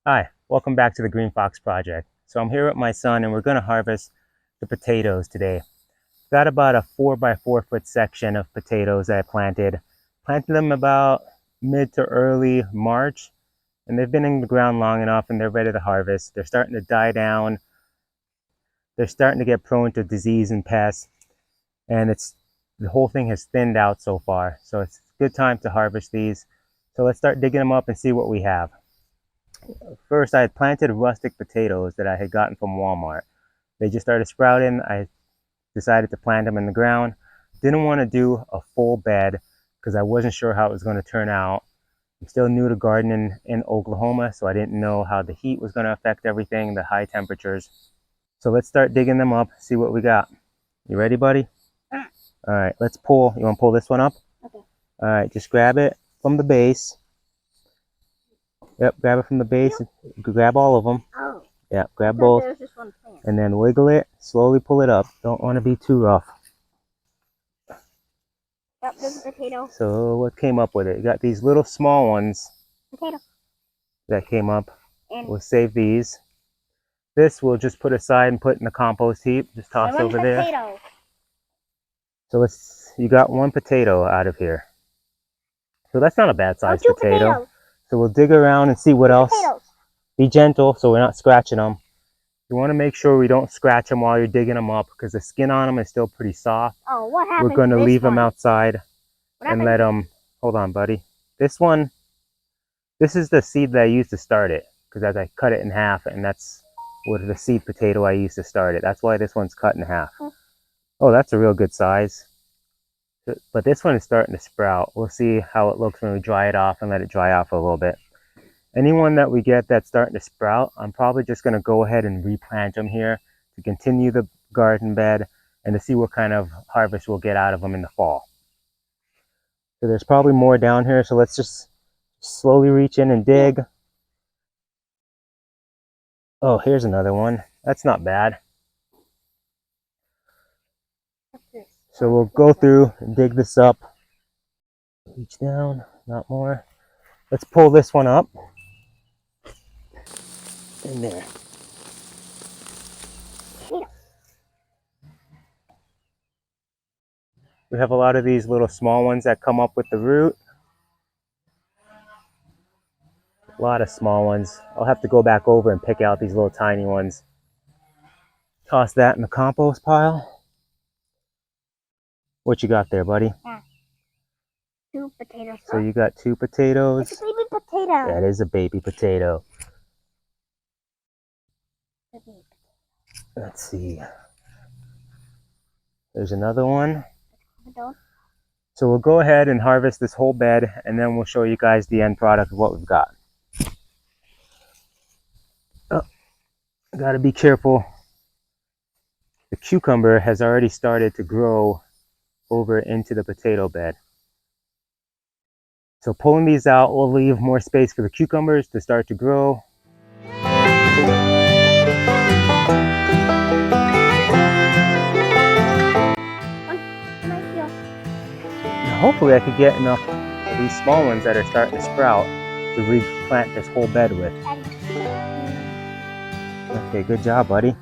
Hi, welcome back to the Green Fox Project. So I'm here with my son and we're going to harvest the potatoes today. Got about a 4 by 4 foot section of potatoes that I planted. Planted them about mid to early March and they've been in the ground long enough and they're ready to harvest. They're starting to die down. They're starting to get prone to disease and pests and the whole thing has thinned out so far. So it's a good time to harvest these. So let's start digging them up and see what we have. First, I had planted rustic potatoes that I had gotten from Walmart. They just started sprouting. I decided to plant them in the ground. Didn't want to do a full bed because I wasn't sure how it was going to turn out. I'm still new to gardening in Oklahoma, so I didn't know how the heat was going to affect everything, the high temperatures. So let's start digging them up, see what we got. You ready, buddy? All right, let's pull. You want to pull this one up? Okay. All right, just grab it from the base. Yep, grab it from the base. Grab all of them. Oh. Yeah, grab both. There was just one plant. And then wiggle it, slowly pull it up. Don't want to be too rough. Yep, there's a potato. So what came up with it? You got these little small ones Potato. that came up. And we'll save these. This we'll just put aside and put in the compost heap. Just toss over there. So you got one potato out of here. So that's not a bad sized potato. Potatoes. So we'll dig around and see what else. Potatoes. Be gentle so we're not scratching them. You want to make sure we don't scratch them while you're digging them up because the skin on them is still pretty soft. Oh, what happened? We're going to leave them outside and let them, hold on, buddy. This is the seed that I used to start it because as I cut it in half, and that's what the seed potato I used to start it. That's why this one's cut in half. Oh, that's a real good size. But this one is starting to sprout. We'll see how it looks when we dry it off and let it dry off a little bit. Anyone that we get that's starting to sprout, I'm probably just going to go ahead and replant them here to continue the garden bed and to see what kind of harvest we'll get out of them in the fall. So there's probably more down here, so let's just slowly reach in and dig. Oh, here's another one. That's not bad. So we'll go through and dig this up. Reach down, not more. Let's pull this one up. In there. We have a lot of these little small ones that come up with the root. A lot of small ones. I'll have to go back over and pick out these little tiny ones. Toss that in the compost pile. What you got there, buddy? Yeah. 2 potatoes. So you got 2 potatoes. It's a baby potato. That is a baby potato. Let's see. There's another one. So we'll go ahead and harvest this whole bed and then we'll show you guys the end product of what we've got. Oh, gotta be careful. The cucumber has already started to grow over into the potato bed. So pulling these out will leave more space for the cucumbers to start to grow. Hopefully I could get enough of these small ones that are starting to sprout to replant this whole bed with. Okay, good job, buddy.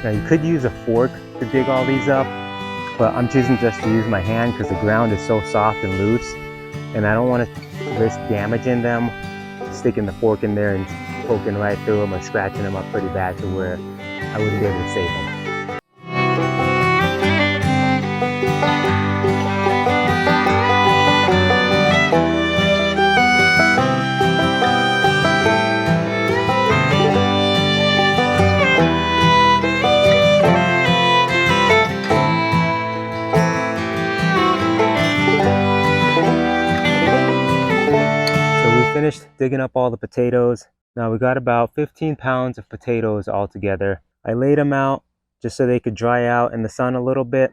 Now you could use a fork to dig all these up, but I'm choosing just to use my hand because the ground is so soft and loose and I don't want to risk damaging them, sticking the fork in there and poking right through them or scratching them up pretty bad to where I wouldn't be able to save them. Finished digging up all the potatoes. Now we got about 15 pounds of potatoes all together. I laid them out just so they could dry out in the sun a little bit.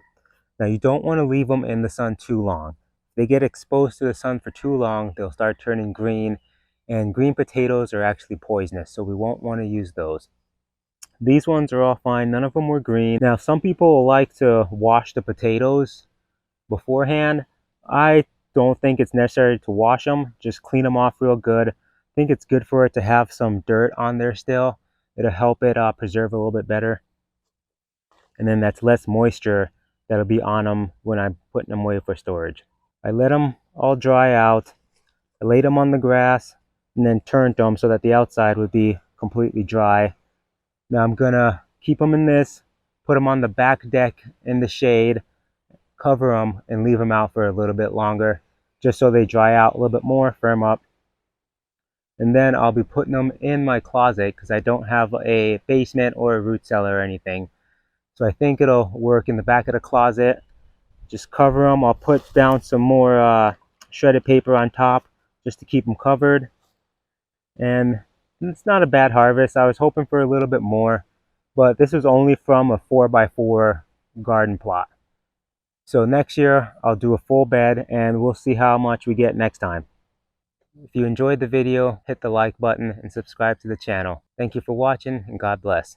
Now you don't want to leave them in the sun too long. If they get exposed to the sun for too long, they'll start turning green, and green potatoes are actually poisonous, so we won't want to use those. These ones are all fine, none of them were green. Now some people like to wash the potatoes beforehand. I don't think it's necessary to wash them, just clean them off real good. I think it's good for it to have some dirt on there still. It'll help it preserve a little bit better. And then that's less moisture that'll be on them when I'm putting them away for storage. I let them all dry out. I laid them on the grass and then turned them so that the outside would be completely dry. Now I'm gonna keep them in this, put them on the back deck in the shade, cover them and leave them out for a little bit longer just so they dry out a little bit more, firm up. And then I'll be putting them in my closet because I don't have a basement or a root cellar or anything. So I think it'll work in the back of the closet. Just cover them. I'll put down some more shredded paper on top just to keep them covered. And it's not a bad harvest. I was hoping for a little bit more, but this was only from a 4x4 garden plot. So next year I'll do a full bed and we'll see how much we get next time. If you enjoyed the video, hit the like button and subscribe to the channel. Thank you for watching and God bless.